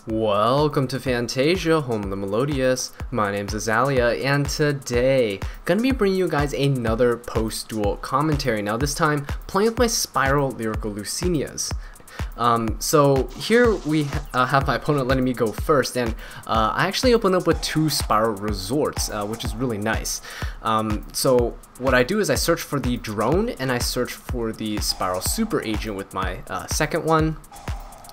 Welcome to Fantasia, home of the melodious. My name's Azallea, and today gonna be bringing you guys another post-duel commentary. Now this time playing with my SPYRAL Lyriluscs. So here we have my opponent letting me go first, and I actually open up with 2 SPYRAL resorts, which is really nice. So what I do is I search for the drone and I search for the SPYRAL super agent with my second one.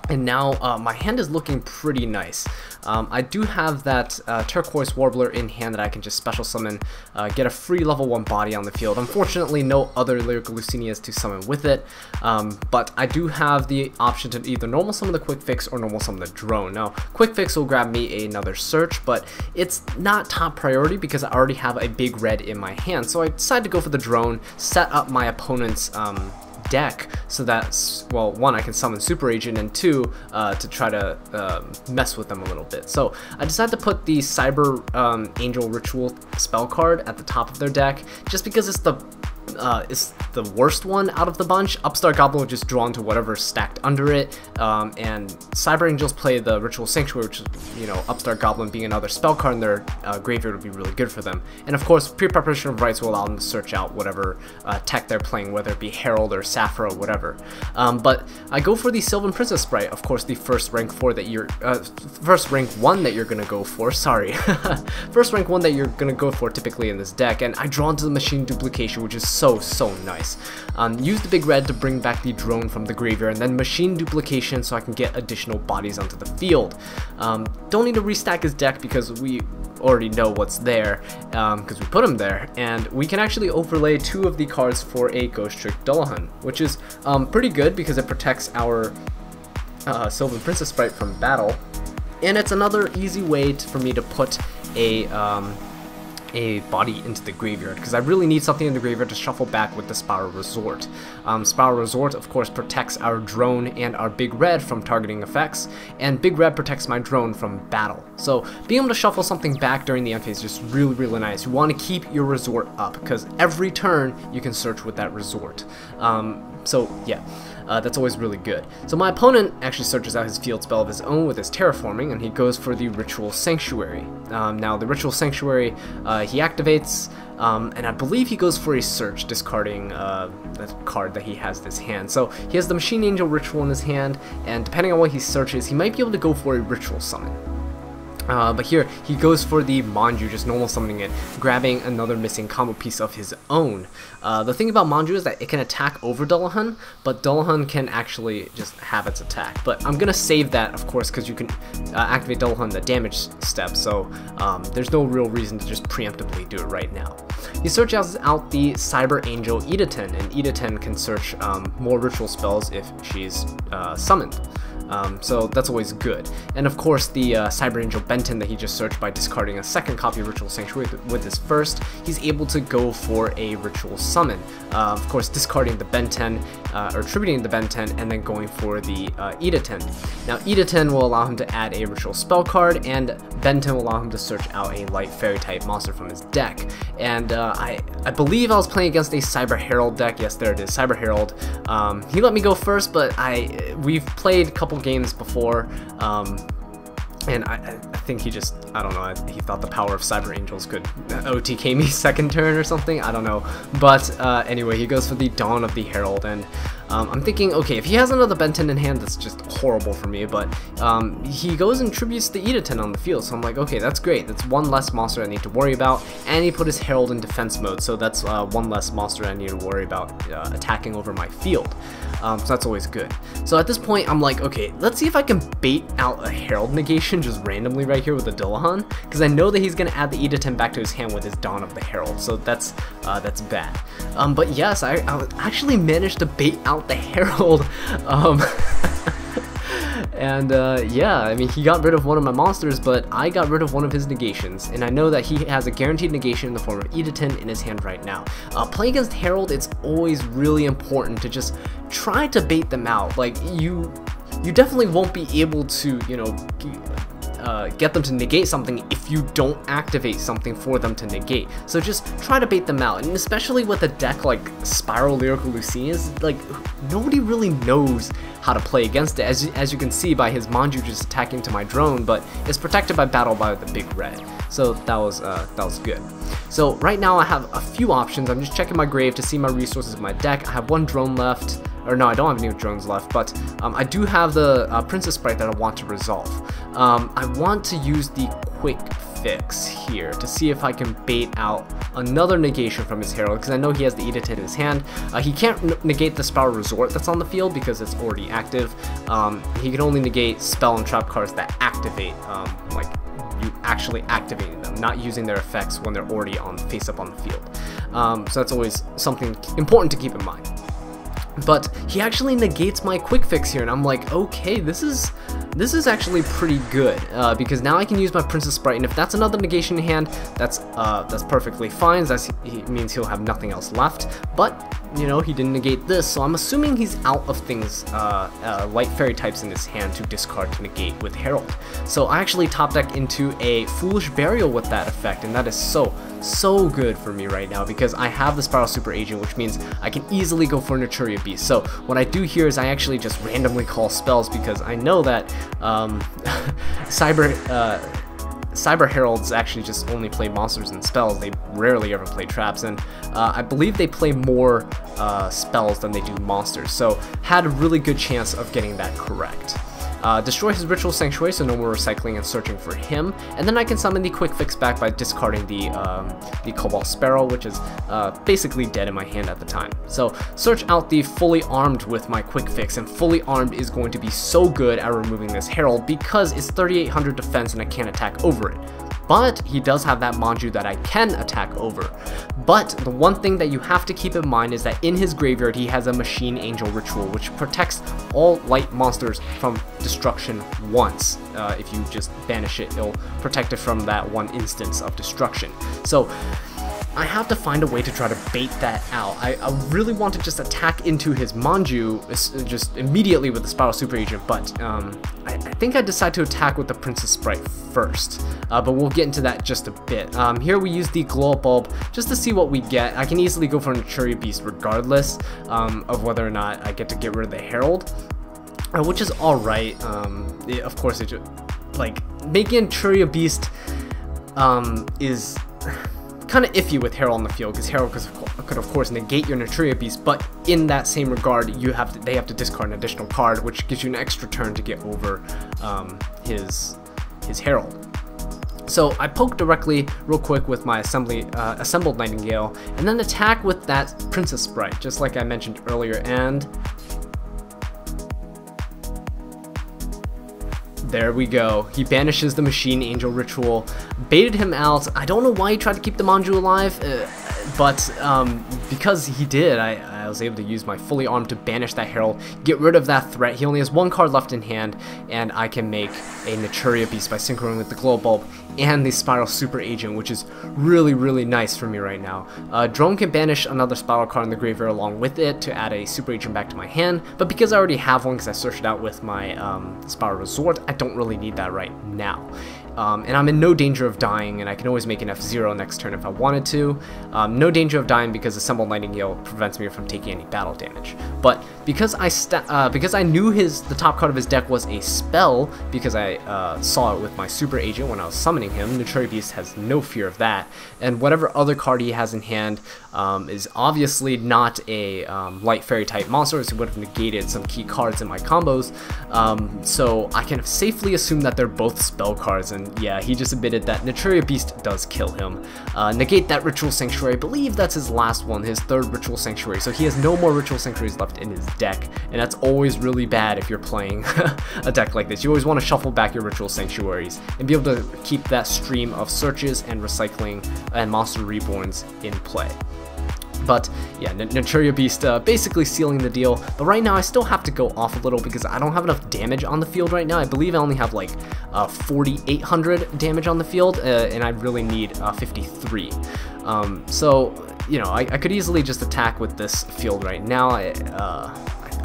And now my hand is looking pretty nice. I do have that turquoise warbler in hand that I can just special summon, get a free level 1 body on the field. Unfortunately, no other Lyriluscs to summon with it, but I do have the option to either normal summon the quick fix or normal summon the drone. Now, quick fix will grab me another search, but it's not top priority because I already have a big red in my hand. So I decided to go for the drone, set up my opponent's deck so that, well, 1, I can summon super agent, and 2, to try to mess with them a little bit. So I decided to put the cyber angel ritual spell card at the top of their deck just because it's the worst one out of the bunch. Upstart Goblin will just draw into whatever's stacked under it, and Cyber Angels play the Ritual Sanctuary, which is, you know, Upstart Goblin being another spell card in their graveyard would be really good for them. And of course, pre-preparation of rights will allow them to search out whatever tech they're playing, whether it be Herald or Sapphiroth, whatever. But I go for the Sylvan Princess Sprite, of course, the first rank 1 that you're gonna go for. Sorry, first rank 1 that you're gonna go for typically in this deck, and I draw into the Machine Duplication, which is so nice. Use the big red to bring back the drone from the graveyard, and then Machine Duplication so I can get additional bodies onto the field. Don't need to restack his deck because we already know what's there, because we put him there, and we can actually overlay 2 of the cards for a Ghost Trick Dullahan, which is pretty good because it protects our Sylvan Princess Sprite from battle, and it's another easy way for me to put a body into the graveyard, because I really need something in the graveyard to shuffle back with the SPYRAL Resort. SPYRAL Resort, of course, protects our drone and our big red from targeting effects, and big red protects my drone from battle. So being able to shuffle something back during the end phase is just really nice. You want to keep your resort up, because every turn you can search with that resort. So yeah, that's always really good. So my opponent actually searches out his field spell of his own with his terraforming, and he goes for the Ritual Sanctuary. Now the Ritual Sanctuary, he activates, and I believe he goes for a search, discarding that card that he has in his hand. So he has the Machine Angel Ritual in his hand, and depending on what he searches, he might be able to go for a Ritual Summon. But here, he goes for the Manju, just normal summoning it, grabbing another missing combo piece of his own. The thing about Manju is that it can attack over Dullahan, but Dullahan can actually just have its attack. But I'm gonna save that, of course, because you can activate Dullahan in the damage step, so there's no real reason to just preemptively do it right now. He searches out the Cyber Angel Editen, and Editen can search more ritual spells if she's summoned. So that's always good. And of course, the Cyber Angel Benton that he just searched by discarding a second copy of Ritual Sanctuary with his first, he's able to go for a Ritual Summon. Of course, discarding the Benton, or attributing the Benton, and then going for the Editen. Now, Editen will allow him to add a Ritual Spell card, and Benton will allow him to search out a light fairy type monster from his deck. And I believe I was playing against a Cyber Herald deck. Yes, there it is, Cyber Herald. He let me go first, but we've played a couple games before, and I think he just, I don't know, he thought the power of Cyber Angels could OTK me second turn or something, I don't know. But anyway, he goes for the Dawn of the Herald, and I'm thinking, okay, if he has another Benton in hand, that's just horrible for me, but he goes and tributes the Editen on the field, so I'm like, okay, that's great, that's 1 less monster I need to worry about, and he put his Herald in defense mode, so that's 1 less monster I need to worry about attacking over my field. So that's always good. So at this point, I'm like, okay, let's see if I can bait out a Herald negation just randomly right here with the Dullahan, because I know that he's going to add the Editen back to his hand with his Dawn of the Herald, so that's bad. But yes, I actually managed to bait out the Herald, and yeah, I mean, he got rid of one of my monsters, but I got rid of one of his negations, and I know that he has a guaranteed negation in the form of Editen in his hand right now. Playing against Herald, it's always really important to just try to bait them out. Like, you definitely won't be able to, you know, get them to negate something if you don't activate something for them to negate. So just try to bait them out, and especially with a deck like SPYRAL Lyrilusc is like nobody really knows how to play against it, as you can see by his Manju just attacking to my drone, but it's protected by battle by the big red. So that was good. So right now I have a few options. I'm just checking my grave to see my resources in my deck. I have one drone left, or no, I don't have any drones left, but I do have the Princess Sprite that I want to resolve. I want to use the quick fix here to see if I can bait out another negation from his Herald, because I know he has the Edict in his hand. He can't negate the SPYRAL Resort that's on the field because it's already active. He can only negate spell and trap cards that activate, like you actually activating them, not using their effects when they're already on face up on the field. So that's always something important to keep in mind. But he actually negates my quick fix here, and I'm like, okay, this is actually pretty good, because now I can use my Princess Sprite, and if that's another negation in hand, that's perfectly fine. He means he'll have nothing else left. But you know, he didn't negate this, so I'm assuming he's out of things, light fairy types in his hand to discard to negate with Herald. So I actually top deck into a Foolish Burial with that effect, and that is so good for me right now because I have the SPYRAL Super Agent, which means I can easily go for Naturia Beast. So what I do here is I actually just randomly call spells because I know that Cyber Heralds actually just only play monsters and spells. They rarely ever play traps, and I believe they play more spells than they do monsters, so had a really good chance of getting that correct. Destroy his Ritual Sanctuary, so no more recycling and searching for him, and then I can summon the quick fix back by discarding the Cobalt Sparrow, which is basically dead in my hand at the time. So search out the fully armed with my quick fix, and fully armed is going to be so good at removing this Herald because it's 3800 defense and I can't attack over it. But he does have that Manju that I can attack over. But the one thing that you have to keep in mind is that in his graveyard he has a Machine Angel Ritual, which protects all light monsters from destruction once. If you just banish it, it'll protect it from that one instance of destruction. So I have to find a way to try to bait that out. I really want to just attack into his Manju just immediately with the SPYRAL Super Agent, but I think I decide to attack with the Princess Sprite first, but we'll get into that just a bit. Here we use the Glow Up Bulb just to see what we get. I can easily go for a Naturia Beast regardless of whether or not I get to get rid of the Herald, which is alright. Of course, it just, like, making a Naturia Beast is kind of iffy with Herald on the field, because Herald could of course negate your Naturia Beast, but in that same regard they have to discard an additional card, which gives you an extra turn to get over his Herald. So I poke directly real quick with my assembled Nightingale, and then attack with that Princess Sprite, just like I mentioned earlier, and there we go. He banishes the Machine Angel Ritual, baited him out. I don't know why he tried to keep the Manju alive, but because he did, I was able to use my fully armed to banish that Herald, get rid of that threat. He only has one card left in hand, and I can make a Naturia Beast by synchroning with the Glow Bulb and the SPYRAL Super Agent, which is really nice for me right now. Drone can banish another SPYRAL card in the graveyard along with it to add a Super Agent back to my hand, but because I already have one because I searched it out with my SPYRAL Resort, I don't really need that right now. And I'm in no danger of dying, and I can always make an F-Zero next turn if I wanted to. No danger of dying because Assembled Nightingale prevents me from taking any battle damage. But because I knew the top card of his deck was a spell, because I saw it with my Super Agent when I was summoning him, Naturia Beast has no fear of that. And whatever other card he has in hand is obviously not a light fairy type monster, so it would have negated some key cards in my combos. So I can safely assume that they're both spell cards, and yeah, he just admitted that Naturia Beast does kill him. Negate that Ritual Sanctuary. I believe that's his last one, his third Ritual Sanctuary, so he has no more Ritual Sanctuaries left in his deck, and that's always really bad if you're playing a deck like this. You always want to shuffle back your Ritual Sanctuaries and be able to keep that stream of searches and recycling and monster reborns in play. But yeah, Naturia Beast basically sealing the deal, but right now I still have to go off a little because I don't have enough damage on the field right now. I believe I only have like 4,800 damage on the field, and I really need 53. So, you know, I could easily just attack with this field right now. I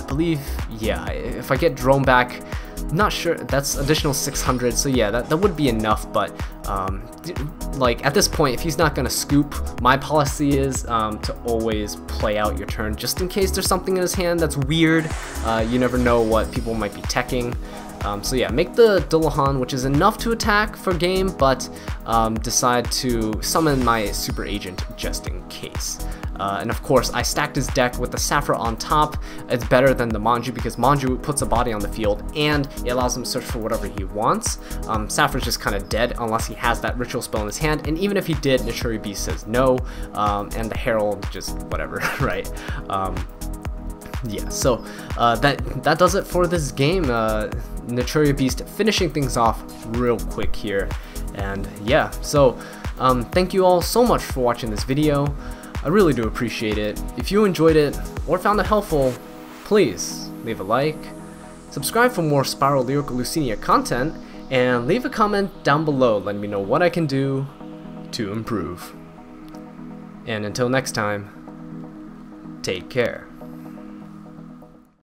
believe, yeah, if I get drone back, not sure, that's additional 600, so yeah, that would be enough, but like at this point, if he's not gonna scoop, my policy is to always play out your turn just in case there's something in his hand that's weird. You never know what people might be teching. So yeah, make the Dullahan, which is enough to attack for game, but decide to summon my Super Agent just in case. And of course, I stacked his deck with the Saphira on top. It's better than the Manju because Manju puts a body on the field and it allows him to search for whatever he wants. Saphira's just kind of dead unless he has that ritual spell in his hand, and even if he did, Naturia Beast says no, and the Herald just whatever, right? Yeah, so that does it for this game. Naturia Beast finishing things off real quick here, and yeah, so thank you all so much for watching this video. I really do appreciate it. If you enjoyed it or found it helpful, please leave a like, subscribe for more Spiral Lyrical Lucinia content, and leave a comment down below letting me know what I can do to improve. And until next time, take care.